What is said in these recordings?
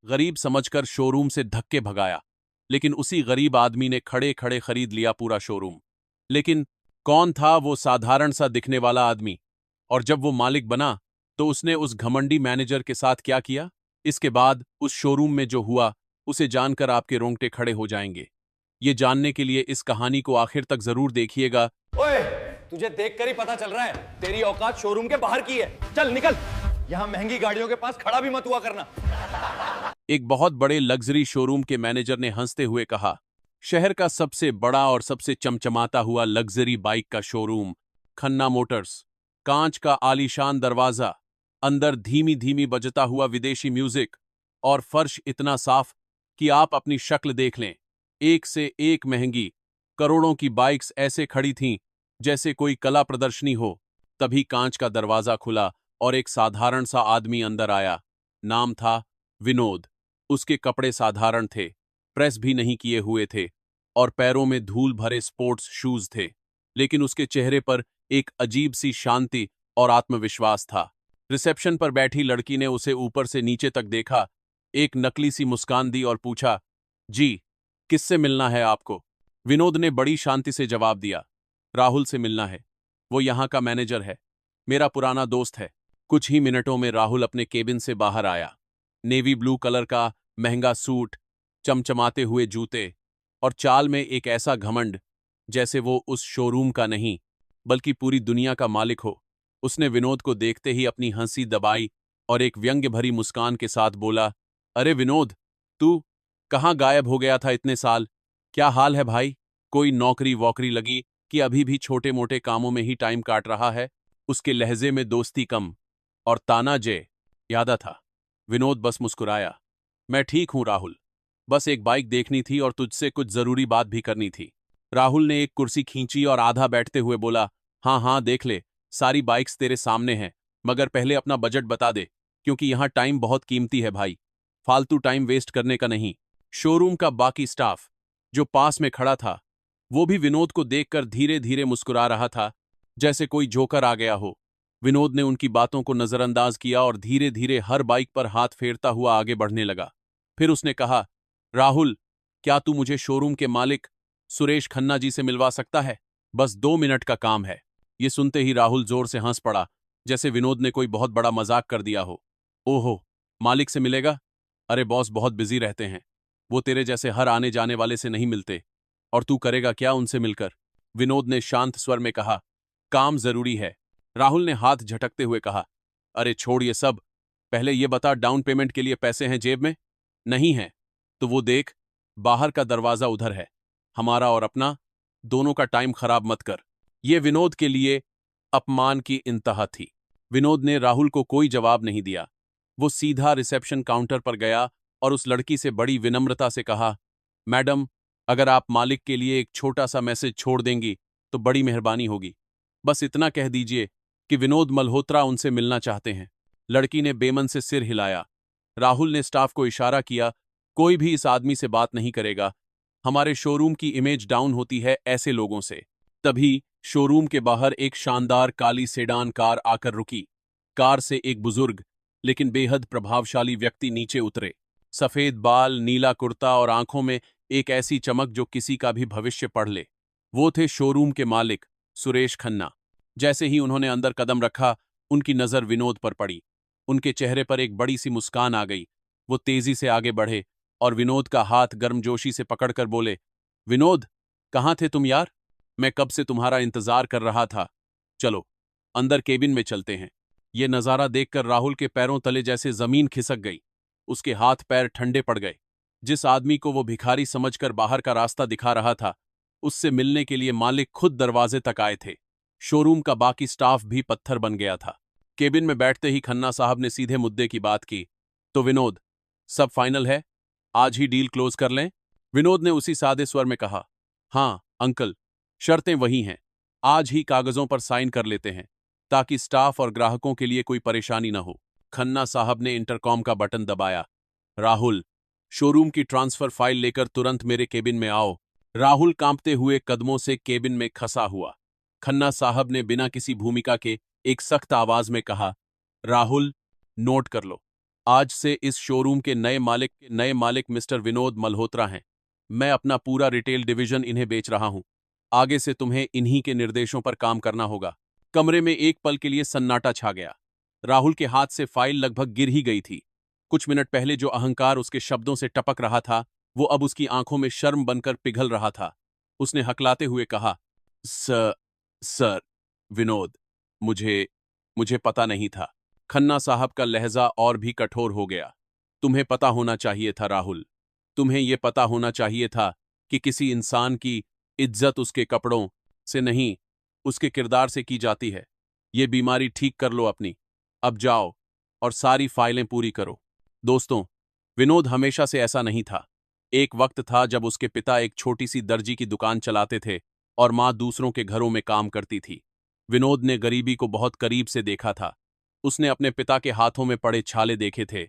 गरीब समझकर शोरूम से धक्के भगाया, लेकिन उसी गरीब आदमी ने खड़े खड़े खरीद लिया पूरा शोरूम। लेकिन कौन था वो साधारण सा दिखने वाला आदमी? और जब वो मालिक बना तो उसने उस घमंडी मैनेजर के साथ क्या किया? इसके बाद उस शोरूम में जो हुआ उसे जानकर आपके रोंगटे खड़े हो जाएंगे। ये जानने के लिए इस कहानी को आखिर तक जरूर देखिएगा। ओए, तुझे देखकर ही पता चल रहा है तेरी औकात शोरूम के बाहर की है। चल निकल, यहां महंगी गाड़ियों के पास खड़ा भी मत हुआ करना। एक बहुत बड़े लग्जरी शोरूम के मैनेजर ने हंसते हुए कहा, शहर का सबसे बड़ा और सबसे चमचमाता हुआ लग्जरी बाइक का शोरूम, खन्ना मोटर्स। कांच का आलीशान दरवाजा, अंदर धीमी धीमी बजता हुआ विदेशी म्यूजिक, और फर्श इतना साफ कि आप अपनी शक्ल देख लें। एक से एक महंगी, करोड़ों की बाइक्स ऐसे खड़ी थीं जैसे कोई कला प्रदर्शनी हो। तभी कांच का दरवाजा खुला और एक साधारण सा आदमी अंदर आया। नाम था विनोद। उसके कपड़े साधारण थे, प्रेस भी नहीं किए हुए थे, और पैरों में धूल भरे स्पोर्ट्स शूज थे, लेकिन उसके चेहरे पर एक अजीब सी शांति और आत्मविश्वास था। रिसेप्शन पर बैठी लड़की ने उसे ऊपर से नीचे तक देखा, एक नकली सी मुस्कान दी और पूछा, जी, किससे मिलना है आपको? विनोद ने बड़ी शांति से जवाब दिया, राहुल से मिलना है। वो यहाँ का मैनेजर है, मेरा पुराना दोस्त है। कुछ ही मिनटों में राहुल अपने केबिन से बाहर आया। नेवी ब्लू कलर का महंगा सूट, चमचमाते हुए जूते, और चाल में एक ऐसा घमंड जैसे वो उस शोरूम का नहीं बल्कि पूरी दुनिया का मालिक हो। उसने विनोद को देखते ही अपनी हंसी दबाई और एक व्यंग्य भरी मुस्कान के साथ बोला, अरे विनोद, तू कहाँ गायब हो गया था इतने साल? क्या हाल है भाई? कोई नौकरी वोकरी लगी कि अभी भी छोटे मोटे कामों में ही टाइम काट रहा है? उसके लहजे में दोस्ती कम और ताना जे यादा था। विनोद बस मुस्कुराया, मैं ठीक हूं राहुल, बस एक बाइक देखनी थी और तुझसे कुछ जरूरी बात भी करनी थी। राहुल ने एक कुर्सी खींची और आधा बैठते हुए बोला, हाँ हाँ देख ले, सारी बाइक्स तेरे सामने हैं, मगर पहले अपना बजट बता दे, क्योंकि यहाँ टाइम बहुत कीमती है भाई, फालतू टाइम वेस्ट करने का नहीं। शोरूम का बाकी स्टाफ जो पास में खड़ा था वो भी विनोद को देखकर धीरे धीरे मुस्कुरा रहा था, जैसे कोई जोकर आ गया हो। विनोद ने उनकी बातों को नजरअंदाज किया और धीरे धीरे हर बाइक पर हाथ फेरता हुआ आगे बढ़ने लगा। फिर उसने कहा, राहुल, क्या तू मुझे शोरूम के मालिक सुरेश खन्ना जी से मिलवा सकता है? बस 2 मिनट का काम है। ये सुनते ही राहुल जोर से हंस पड़ा, जैसे विनोद ने कोई बहुत बड़ा मजाक कर दिया हो। ओहो, मालिक से मिलेगा? अरे बॉस बहुत बिजी रहते हैं, वो तेरे जैसे हर आने जाने वाले से नहीं मिलते। और तू करेगा क्या उनसे मिलकर? विनोद ने शांत स्वर में कहा, काम जरूरी है। राहुल ने हाथ झटकते हुए कहा, अरे छोड़ ये सब, पहले ये बता, डाउन पेमेंट के लिए पैसे हैं जेब में? नहीं है तो वो देख, बाहर का दरवाजा उधर है, हमारा और अपना, दोनों का टाइम खराब मत कर। ये विनोद के लिए अपमान की इंतहा थी। विनोद ने राहुल को कोई जवाब नहीं दिया। वो सीधा रिसेप्शन काउंटर पर गया और उस लड़की से बड़ी विनम्रता से कहा, मैडम, अगर आप मालिक के लिए एक छोटा सा मैसेज छोड़ देंगी तो बड़ी मेहरबानी होगी। बस इतना कह दीजिए कि विनोद मल्होत्रा उनसे मिलना चाहते हैं। लड़की ने बेमन से सिर हिलाया। राहुल ने स्टाफ को इशारा किया, कोई भी इस आदमी से बात नहीं करेगा, हमारे शोरूम की इमेज डाउन होती है ऐसे लोगों से। तभी शोरूम के बाहर एक शानदार काली सेडान कार आकर रुकी। कार से एक बुजुर्ग लेकिन बेहद प्रभावशाली व्यक्ति नीचे उतरे। सफेद बाल, नीला कुर्ता और आंखों में एक ऐसी चमक जो किसी का भी भविष्य पढ़ ले। वो थे शोरूम के मालिक सुरेश खन्ना। जैसे ही उन्होंने अंदर कदम रखा, उनकी नजर विनोद पर पड़ी। उनके चेहरे पर एक बड़ी सी मुस्कान आ गई। वो तेजी से आगे बढ़े और विनोद का हाथ गर्मजोशी से पकड़कर बोले, विनोद, कहाँ थे तुम यार? मैं कब से तुम्हारा इंतजार कर रहा था। चलो अंदर केबिन में चलते हैं। ये नजारा देखकर राहुल के पैरों तले जैसे जमीन खिसक गई। उसके हाथ पैर ठंडे पड़ गए। जिस आदमी को वो भिखारी समझकर बाहर का रास्ता दिखा रहा था, उससे मिलने के लिए मालिक खुद दरवाजे तक आए थे। शोरूम का बाकी स्टाफ भी पत्थर बन गया था। केबिन में बैठते ही खन्ना साहब ने सीधे मुद्दे की बात की, तो विनोद, सब फाइनल है? आज ही डील क्लोज कर लें? विनोद ने उसी सादे स्वर में कहा, हाँ अंकल, शर्तें वही हैं, आज ही कागजों पर साइन कर लेते हैं ताकि स्टाफ और ग्राहकों के लिए कोई परेशानी न हो। खन्ना साहब ने इंटरकॉम का बटन दबाया, राहुल, शोरूम की ट्रांसफर फाइल लेकर तुरंत मेरे केबिन में आओ। राहुल कांपते हुए कदमों से केबिन में खसा हुआ। खन्ना साहब ने बिना किसी भूमिका के एक सख्त आवाज में कहा, राहुल, नोट कर लो, आज से इस शोरूम के नए मालिक मिस्टर विनोद मल्होत्रा हैं। मैं अपना पूरा रिटेल डिवीजन इन्हें बेच रहा हूं। आगे से तुम्हें इन्हीं के निर्देशों पर काम करना होगा। कमरे में एक पल के लिए सन्नाटा छा गया। राहुल के हाथ से फाइल लगभग गिर ही गई थी। कुछ मिनट पहले जो अहंकार उसके शब्दों से टपक रहा था, वो अब उसकी आंखों में शर्म बनकर पिघल रहा था। उसने हकलाते हुए कहा, सर, विनोद, मुझे मुझे पता नहीं था। खन्ना साहब का लहजा और भी कठोर हो गया। तुम्हें पता होना चाहिए था राहुल। तुम्हें यह पता होना चाहिए था कि किसी इंसान की इज्जत उसके कपड़ों से नहीं, उसके किरदार से की जाती है। ये बीमारी ठीक कर लो अपनी। अब जाओ और सारी फाइलें पूरी करो। दोस्तों, विनोद हमेशा से ऐसा नहीं था। एक वक्त था जब उसके पिता एक छोटी सी दर्जी की दुकान चलाते थे और मां दूसरों के घरों में काम करती थी। विनोद ने गरीबी को बहुत करीब से देखा था। उसने अपने पिता के हाथों में पड़े छाले देखे थे,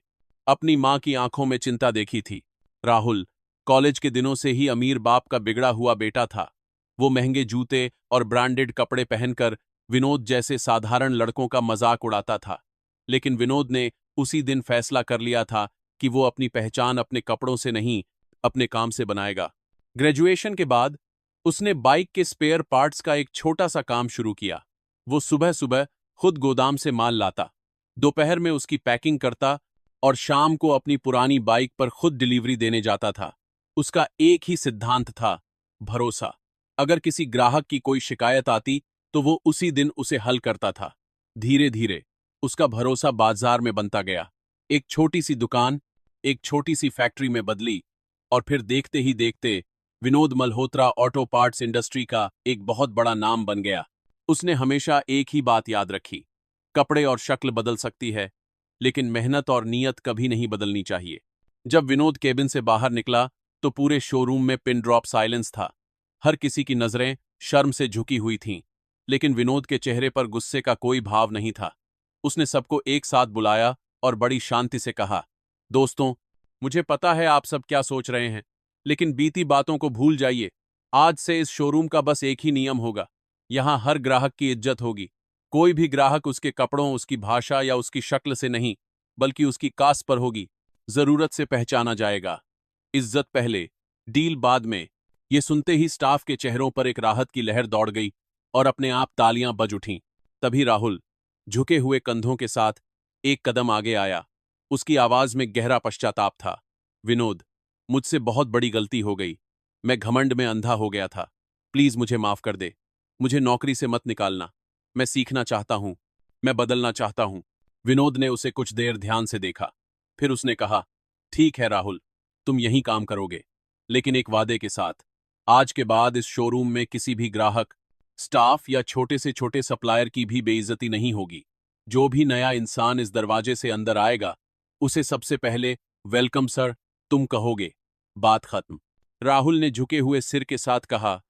अपनी मां की आंखों में चिंता देखी थी। राहुल कॉलेज के दिनों से ही अमीर बाप का बिगड़ा हुआ बेटा था। वो महंगे जूते और ब्रांडेड कपड़े पहनकर विनोद जैसे साधारण लड़कों का मजाक उड़ाता था। लेकिन विनोद ने उसी दिन फैसला कर लिया था कि वो अपनी पहचान अपने कपड़ों से नहीं, अपने काम से बनाएगा। ग्रेजुएशन के बाद उसने बाइक के स्पेयर पार्ट्स का एक छोटा सा काम शुरू किया। वो सुबह सुबह खुद गोदाम से माल लाता, दोपहर में उसकी पैकिंग करता और शाम को अपनी पुरानी बाइक पर खुद डिलीवरी देने जाता था। उसका एक ही सिद्धांत था, भरोसा। अगर किसी ग्राहक की कोई शिकायत आती तो वो उसी दिन उसे हल करता था। धीरे धीरे उसका भरोसा बाजार में बनता गया। एक छोटी सी दुकान एक छोटी सी फैक्ट्री में बदली और फिर देखते ही देखते Vinod Malhotra auto parts industry का एक बहुत बड़ा नाम बन गया। उसने हमेशा एक ही बात याद रखी, कपड़े और शक्ल बदल सकती है, लेकिन मेहनत और नीयत कभी नहीं बदलनी चाहिए। जब विनोद केबिन से बाहर निकला तो पूरे शोरूम में पिन ड्रॉप साइलेंस था। हर किसी की नजरें शर्म से झुकी हुई थीं, लेकिन विनोद के चेहरे पर गुस्से का कोई भाव नहीं था। उसने सबको एक साथ बुलाया और बड़ी शांति से कहा, दोस्तों, मुझे पता है आप सब क्या सोच रहे हैं, लेकिन बीती बातों को भूल जाइए। आज से इस शोरूम का बस एक ही नियम होगा, यहां हर ग्राहक की इज्जत होगी। कोई भी ग्राहक उसके कपड़ों, उसकी भाषा या उसकी शक्ल से नहीं, बल्कि उसकी कास्ट पर होगी, जरूरत से पहचाना जाएगा। इज्जत पहले, डील बाद में। ये सुनते ही स्टाफ के चेहरों पर एक राहत की लहर दौड़ गई और अपने आप तालियां बज उठीं। तभी राहुल झुके हुए कंधों के साथ एक कदम आगे आया। उसकी आवाज में गहरा पश्चाताप था। विनोद, मुझसे बहुत बड़ी गलती हो गई। मैं घमंड में अंधा हो गया था। प्लीज मुझे माफ कर दे। मुझे नौकरी से मत निकालना। मैं सीखना चाहता हूं, मैं बदलना चाहता हूं। विनोद ने उसे कुछ देर ध्यान से देखा। फिर उसने कहा, ठीक है राहुल, तुम यहीं काम करोगे, लेकिन एक वादे के साथ। आज के बाद इस शोरूम में किसी भी ग्राहक, स्टाफ या छोटे से छोटे सप्लायर की भी बेइज्जती नहीं होगी। जो भी नया इंसान इस दरवाजे से अंदर आएगा, उसे सबसे पहले वेलकम सर तुम कहोगे। बात खत्म। राहुल ने झुके हुए सिर के साथ कहा,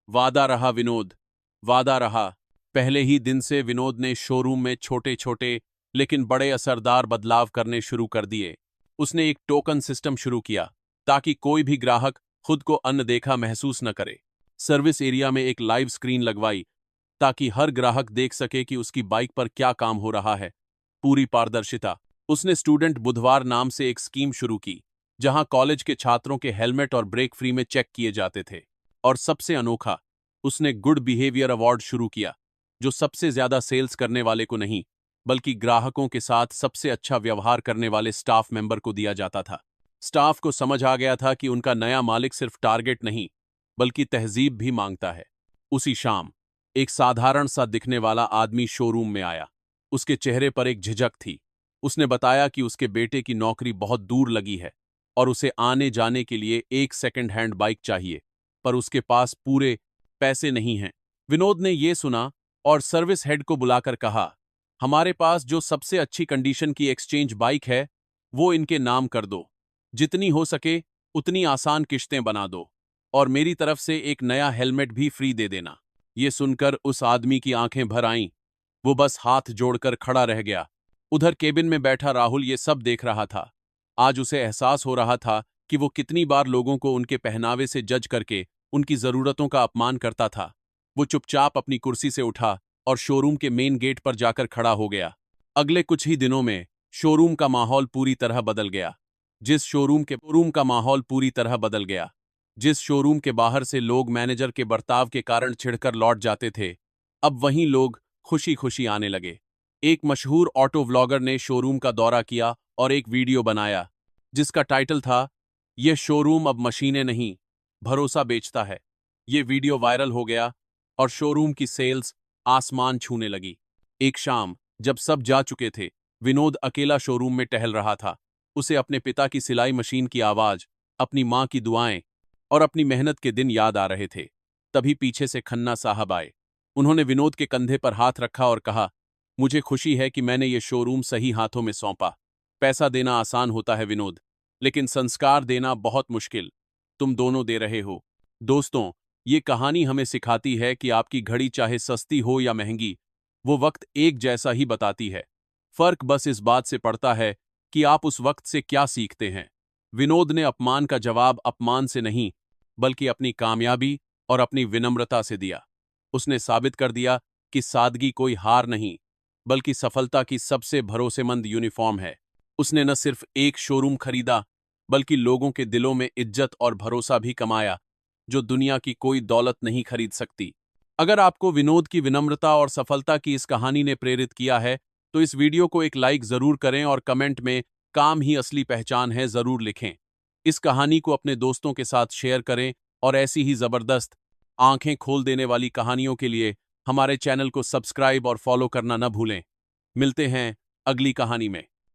वादा रहा विनोद, वादा रहा। पहले ही दिन से विनोद ने शोरूम में छोटे छोटे लेकिन बड़े असरदार बदलाव करने शुरू कर दिए। उसने एक टोकन सिस्टम शुरू किया ताकि कोई भी ग्राहक खुद को अनदेखा महसूस न करे। सर्विस एरिया में एक लाइव स्क्रीन लगवाई ताकि हर ग्राहक देख सके कि उसकी बाइक पर क्या काम हो रहा है। पूरी पारदर्शिता। उसने स्टूडेंट बुधवार नाम से एक स्कीम शुरू की, जहां कॉलेज के छात्रों के हेलमेट और ब्रेक फ्री में चेक किए जाते थे। और सबसे अनोखा, उसने गुड बिहेवियर अवार्ड शुरू किया, जो सबसे ज्यादा सेल्स करने वाले को नहीं, बल्कि ग्राहकों के साथ सबसे अच्छा व्यवहार करने वाले स्टाफ मेंबर को दिया जाता था। स्टाफ को समझ आ गया था कि उनका नया मालिक सिर्फ टारगेट नहीं, बल्कि तहजीब भी मांगता है। उसी शाम एक साधारण सा दिखने वाला आदमी शोरूम में आया। उसके चेहरे पर एक झिझक थी। उसने बताया कि उसके बेटे की नौकरी बहुत दूर लगी है और उसे आने जाने के लिए एक सेकंड हैंड बाइक चाहिए, पर उसके पास पूरे पैसे नहीं हैं। विनोद ने यह सुना और सर्विस हेड को बुलाकर कहा, हमारे पास जो सबसे अच्छी कंडीशन की एक्सचेंज बाइक है, वो इनके नाम कर दो। जितनी हो सके उतनी आसान किश्तें बना दो, और मेरी तरफ से एक नया हेलमेट भी फ्री दे देना। ये सुनकर उस आदमी की आंखें भर आईं। वो बस हाथ जोड़कर खड़ा रह गया। उधर केबिन में बैठा राहुल ये सब देख रहा था। आज उसे एहसास हो रहा था कि वो कितनी बार लोगों को उनके पहनावे से जज करके उनकी जरूरतों का अपमान करता था। वो चुपचाप अपनी कुर्सी से उठा और शोरूम के मेन गेट पर जाकर खड़ा हो गया। अगले कुछ ही दिनों में शोरूम का माहौल पूरी तरह बदल गया। जिस शोरूम का माहौल पूरी तरह बदल गया। जिस शोरूम के बाहर से लोग मैनेजर के बर्ताव के कारण चिढ़कर लौट जाते थे, अब वहीं लोग खुशी खुशी आने लगे। एक मशहूर ऑटो व्लॉगर ने शोरूम का दौरा किया और एक वीडियो बनाया जिसका टाइटल था, यह शोरूम अब मशीनें नहीं, भरोसा बेचता है। ये वीडियो वायरल हो गया और शोरूम की सेल्स आसमान छूने लगी। एक शाम जब सब जा चुके थे, विनोद अकेला शोरूम में टहल रहा था। उसे अपने पिता की सिलाई मशीन की आवाज, अपनी मां की दुआएं और अपनी मेहनत के दिन याद आ रहे थे। तभी पीछे से खन्ना साहब आए। उन्होंने विनोद के कंधे पर हाथ रखा और कहा, मुझे खुशी है कि मैंने ये शोरूम सही हाथों में सौंपा। पैसा देना आसान होता है विनोद, लेकिन संस्कार देना बहुत मुश्किल। तुम दोनों दे रहे हो। दोस्तों, ये कहानी हमें सिखाती है कि आपकी घड़ी चाहे सस्ती हो या महंगी, वो वक्त एक जैसा ही बताती है। फर्क बस इस बात से पड़ता है कि आप उस वक्त से क्या सीखते हैं। विनोद ने अपमान का जवाब अपमान से नहीं, बल्कि अपनी कामयाबी और अपनी विनम्रता से दिया। उसने साबित कर दिया कि सादगी कोई हार नहीं, बल्कि सफलता की सबसे भरोसेमंद यूनिफॉर्म है। उसने न सिर्फ एक शोरूम खरीदा, बल्कि लोगों के दिलों में इज्जत और भरोसा भी कमाया, जो दुनिया की कोई दौलत नहीं खरीद सकती। अगर आपको विनोद की विनम्रता और सफलता की इस कहानी ने प्रेरित किया है, तो इस वीडियो को एक लाइक जरूर करें और कमेंट में काम ही असली पहचान है जरूर लिखें। इस कहानी को अपने दोस्तों के साथ शेयर करें और ऐसी ही जबरदस्त, आंखें खोल देने वाली कहानियों के लिए हमारे चैनल को सब्सक्राइब और फॉलो करना न भूलें। मिलते हैं अगली कहानी में।